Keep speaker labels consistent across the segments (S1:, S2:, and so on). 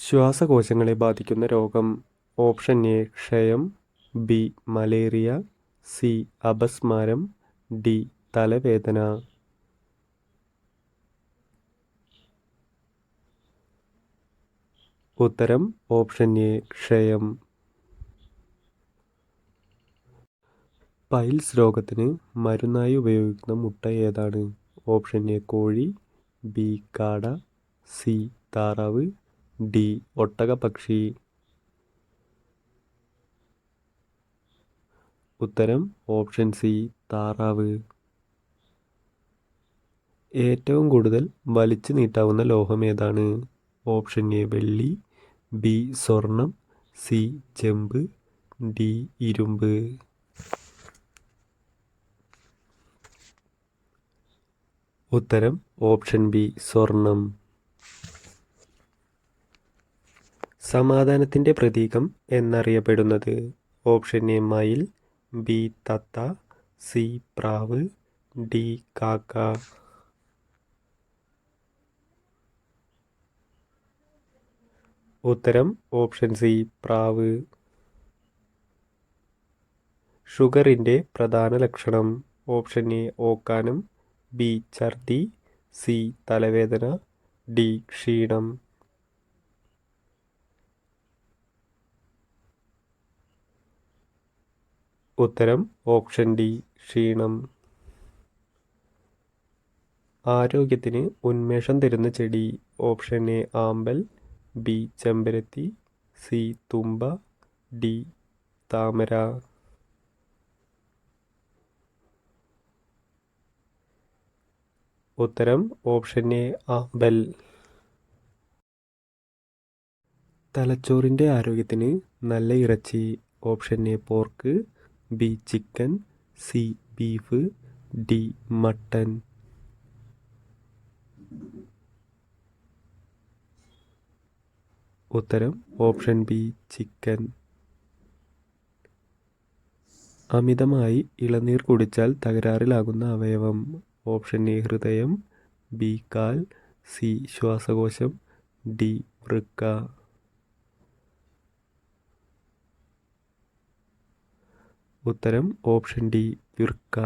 S1: ശ്വാസകോശങ്ങളെ ബാധിക്കുന്ന രോഗം. Option A ക്ഷയം, ബി മലേറിയ, സി അപസ്മാരം, ഡി തലവേദന. ഉത്തരം ഓപ്ഷൻ എ ക്ഷയം. പൈൽസ് രോഗത്തിന് മരുന്നായി ഉപയോഗിക്കുന്ന മുട്ട ഏതാണ്? ഓപ്ഷൻ എ കോഴി, ബി കാട, സി താറാവ്, ഡി ഒട്ടകപ്പക്ഷി. ഉത്തരം ഓപ്ഷൻ സി താറാവ്. ഏറ്റവും കൂടുതൽ വലിച്ചു നീട്ടാവുന്ന ലോഹം ഏതാണ്? ഓപ്ഷൻ എ വെള്ളി, ബി സ്വർണം, സി ചെമ്പ്, ഡി ഇരുമ്പ്. ഉത്തരം ഓപ്ഷൻ ബി സ്വർണം. സമാധാനത്തിൻ്റെ പ്രതീകം എന്നറിയപ്പെടുന്നത്. ഓപ്ഷൻ എ മയിൽ, ബി തത്ത, സി പ്രാവ്, ഡി കാക്ക. ഉത്തരം ഓപ്ഷൻ സി പ്രാവ്. ഷുഗറിൻ്റെ പ്രധാന ലക്ഷണം. ഓപ്ഷൻ എ ഓക്കാനം, ബി ഛർദി, സി തലവേദന, ഡി ക്ഷീണം. ഉത്തരം ഓപ്ഷൻ ഡി ക്ഷീണം. ആരോഗ്യത്തിന് ഉന്മേഷം തരുന്ന ചെടി. ഓപ്ഷൻ എ ആമ്പൽ, ബി ചെമ്പരത്തി, സി തുമ്പ, ഡി താമര. ഉത്തരം ഓപ്ഷൻ എ ആമ്പൽ. തലച്ചോറിൻ്റെ ആരോഗ്യത്തിന് നല്ല ഇറച്ചി. Option A pork, B chicken, C beef, D mutton. ഉത്തരം ഓപ്ഷൻ ബി ചിക്കൻ. അമിതമായി ഇളനീർ കുടിച്ചാൽ തകരാറിലാകുന്ന അവയവം. ഓപ്ഷൻ എ ഹൃദയം, ബി കാൽ, സി ശ്വാസകോശം, ഡി വൃക്ക. ഉത്തരം ഓപ്ഷൻ ഡി വൃക്ക.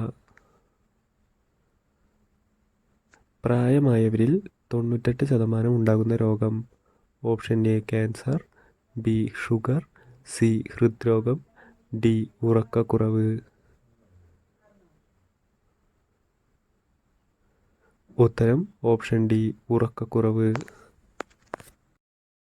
S1: പ്രായമായവരിൽ 98% ഉണ്ടാകുന്ന രോഗം. Option A cancer, B sugar, C ഹൃദ്രോഗം, ഡി ഉറക്കക്കുറവ്. ഉത്തരം ഓപ്ഷൻ ഡി ഉറക്കക്കുറവ്.